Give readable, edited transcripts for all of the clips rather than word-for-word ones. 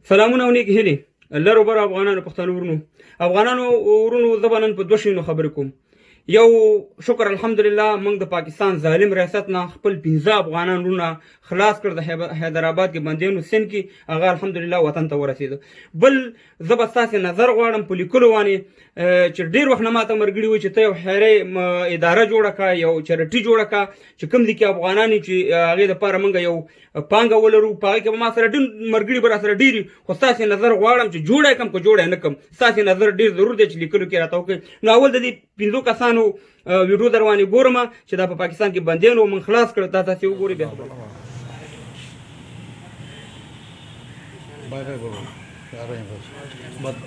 سلامونه او نیک هیلې لر وبر افغانانو پښتنو ورونو زه به نن په دوه شیانو خبرې کوم. یو شکر الحمدلله موږ د پاکستان ظالم ریاست نه خپل 15 افغانان وروڼه خلاص کړ د حیدرآباد کې بندیانو سند کې هغه الحمدلله وطن ته ورسېده. بل زه به ستاسې نظر غواړم په لیکلو باندې چې ډېر وخت نه ماته مرګړي وي چې ته یو خیري اداره جوړه کړه، یو چریټي جوړه کړه چې کوم دي کې افغانان چې هغې دپاره موږ یو پانګه ولرو، په هغې کې به ما سره ډېر مرګړي به راسره ډېر وي، خو ستاسې نظر غواړم چې جوړه یې کړم که جوړه یې نه کړم. ستاسې نظر ډېر ضرور دی چې لیکلو کې راته وکړئ. نو اول د دې 15 کسانو ویډیو در باندې ګورم چې دا په پاکستان کې بندیان وو، موږ خلاص کړه. دا تاسې وګورئ بیا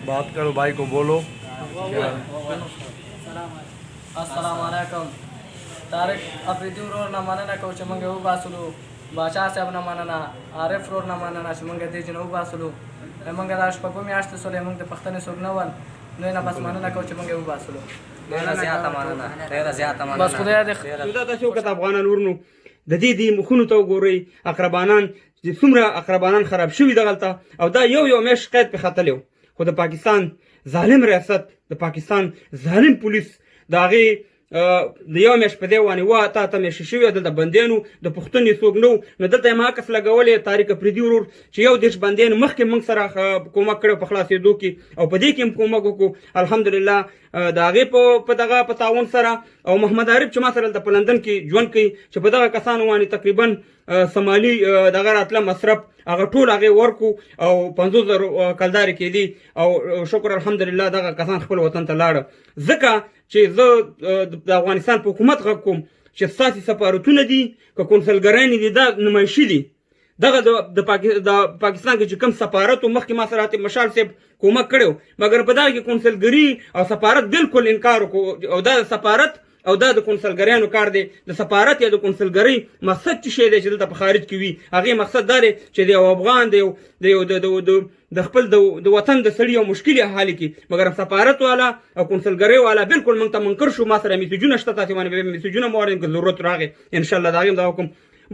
बात करो, भाई को बोलो. अस्सलाम वालेकुम. तारिक अफरीदी रोर ना मानना कोच मंगे वो बासुलू बादशाह साहब ना मानना आरिफ रोर ना मानना मंगे दे जन वो बासुलू मंगे राश पपो में आश्त सोले मंगे पख्तने सुगनवन नय ना बस मानना कोच मंगे वो बासुलू तेरा ज्यादा मानना बस खुदा दे دا تاسو کته افغانان ورنو د دې مخونو ته وګورئ اقربانان چې څومره اقربانان خراب شوي دغلته، او دا یو میاشت قید په ختلی و، خو د پاکستان ظالم ریاست، د پاکستان ظالم پولیس د هغې د یو میاشت په دې باندې 8 میاشتې شوي دلته بندیانو د پښتون څوک نه و. نو دلته یې ما عکس لګولی طارق افریدي ورور چې یو 10 بندیانو مخکې موږ سره کومک کړی په خلاصېدو کې، او په دې کې هم کومک وکړو الحمدلله د هغې په دغه په تعاون سره. او محمد عارف چې ما سره دلته په لندن کې ژوند کوي چې په دغه کسانو باندې تقریبا سمالي دغه راتله مصرف هغه ټول هغې ورکو او 50,000 کلدارې کېدي، او شکر الحمدلله دغه کسان خپل وطن ته لاړه. ځکه چې زه د افغانستان په حکومت غږ کوم چې ستاسې سفارتونه دي که کونسلګرانې دي دا نمایشي دي. دغه د پاکستان کې چې کوم سفارت و مخکې ما سره حاتم مشال صاحب کومک کړی و، مګر په دغه کې کونسلګري او سفارت بالکل انکار وکړو. او دا د سفارت او دا د کونسلګریانو کار دی. د سفارت یا د کونسلګرۍ مقصد څه شی دی چې دلته په خارج کې وي، هغې مقصد دا دی چې د یو افغان د خپل د وطن د سړي یو مشکل حل کړي. مګر سفارت والا او کونسلګرۍ والا بالکل موږ ته منکر شو. ما سره میسیجونه شته، تاسې باندې به میسیجونه مو واورئ که ضرورت راغی انشاءالله د هغې هم دا وکړم.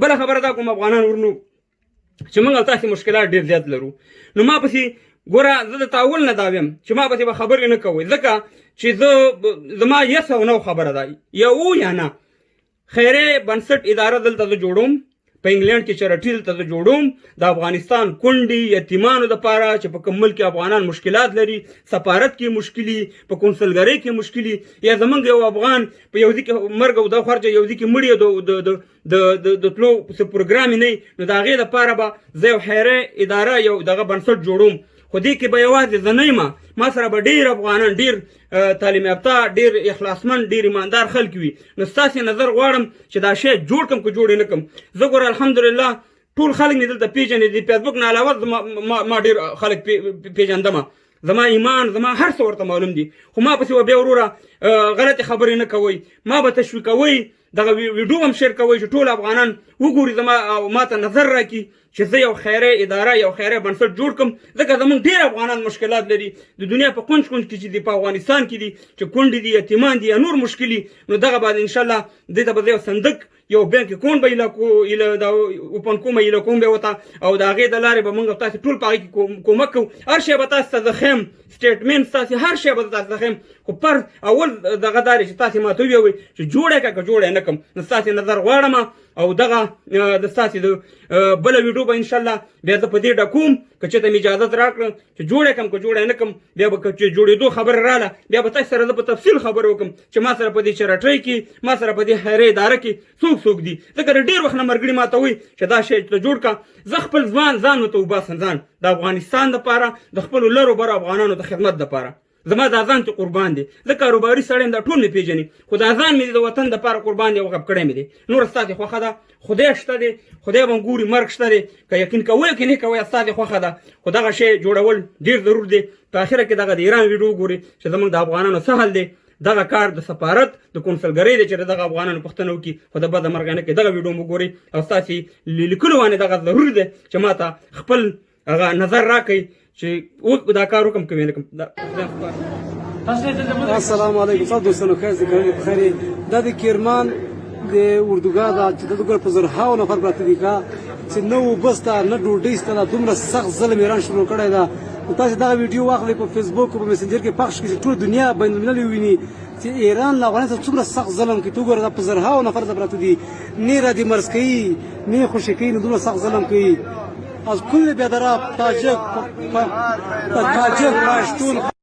بله خبره دا کوم افغانان ورنو چې موږ او تاسې مشکلات ډېر زیات لرو، نو ما پسې ګوره زه د تاول نه دا ویم چې ما پسې به خبرې نه کوئ، ځکه چې زما یس او نو خبره ده یا او یا نه. خیري بنسټ اداره دلته زه جوړوم، په انګلند کې چریټي دلته زه جوړوم د افغانستان کونډې یتیمانو دپاره چې په کوم ملک کې افغانان مشکلات لري، سفارت کې مشکلي، په کونسلګرۍ کې مشکلي، یا زمونږ یو افغان په یو ځای کې مرګ او د خرجه یو ځای کې مړي د تلو څه پروګرام نه وي، نو د هغې دپاره به زه یو خیري اداره یو دغه بنسټ جوړوم. خو دې کې به یوازې زه نه یم، ما سره به ډېر افغانان ډېر تعلیم یافته ډېر اخلاصمند ډېر ایماندار خلک وي. نو ستاسې نظر غواړم چې دا شی جوړ کړم که جوړ یې نه کړم. زه ګوره الحمدلله ټول خلک مې دلته پېژني، د فیسبوک نه علاوه ما ډېر خلک پېژندمه، زما ایمان زما هر څه ورته معلوم دي. خو ما پسې بیا وروره غلطې خبرې نه کوئ، ما به تشویقوئ، دغه ویډیو هم شیر کوئ چې ټول افغانان وګوري زما او ما ته نظر راکړي چې زه یو خیري اداره یو خیري بنسټ جوړ کړم. ځکه زموږ ډېر افغانان مشکلات لري د دنیا په کونج کونج کې چې دي، په افغانستان کې دي چې کونډې دي، یتیمان دي یا نور مشکلي. نو دغه بعد انشاءالله دې ته به زه یو صندوق یو بینک اکاونټ به اوپن کوم ایله کوم به وته، او د هغې د لارې به موږ تاسې ټول په هغې کې کومک کوو. هر شی به تاسو ته زه ښیم، سټیټمنټ ستاسې هر شی به تاسو ته ښیم. خو پر اول دغه دا دی چې تاسې ماته ووایئ چې جوړ یې کړه که جوړ یې نه کړم. نو ستاسې نظر غواړم، او دغه د ستاسې د بله ویډیو به انشاءالله بیا زه په دې ډکوم که چېرته مې اجازت راکړه چې جوړ یې کړم که جوړ یې نه کړم. بیا به که جوړېدو خبره راله بیا به تاسې سره زه په تفصیل خبره وکړم چې ما سره په دې چریټۍ کې، ما سره په دې خیري اداره کې څوک دي. ځکه ډېر وخت نه مرګړي ما ته وایي چې دا شی ته جوړ کړه. زه خپل ځان ورته وباسم، ځان د افغانستان دپاره د خپلو لرو برو افغانانو د خدمت دپاره. زما دا ځان چې قربان دی، زه کاروباري سړی یم، دا ټول مې پېژني، خو دا ځان مې د وطن دپاره قربان دی او غب کړی مې دی. نور ستاسې خوښه ده، خدای شته دی، خدای به ګوري، مرګ شته دی، که یقین کوئ که نه کوئ ستاسې خوښه ده. خو دغه شی جوړول ډېر ضرور دی. په اخره کې دغه د ایران ویډیو وګورئ چې زموږ د افغانانو څه حل دی. دغه کار د سفارت د کونسلګرۍ دی چې دغه افغانانو پوښتنه وکړي، خو د بده مرګه نه کوي. دغه ویډیو وګورئ او ستاسې لیکلو باندې دغه ضروري دی چې ما ته خپل هغه نظر راکړئ چې دا کار وکړم که مې نه کړم. السلام علیکم تاسو دوستانو، خیر دې کوي بخیر. دا د کرمان د اردوګاه دا چې د ګر په زرهاو نفر پراته دي، چې نو بسته نه ډوډۍ سته دا دومره سخت ظلم ایران شروع کړی دا تاسو دا ویډیو واخلئ په فیسبوک او په میسنجر کې پخش کړئ چې ټول دنیا بین المللي وویني چې ایران له افغانستان څومره سخت ظلم کوي. ته وګوره دا په زرهاو نفر ته پراته دي، نه رادي مرز کوي نه خوشي کوي، نو دومره سخت ظلم کوي. از کل بیادراب تاجک پشتون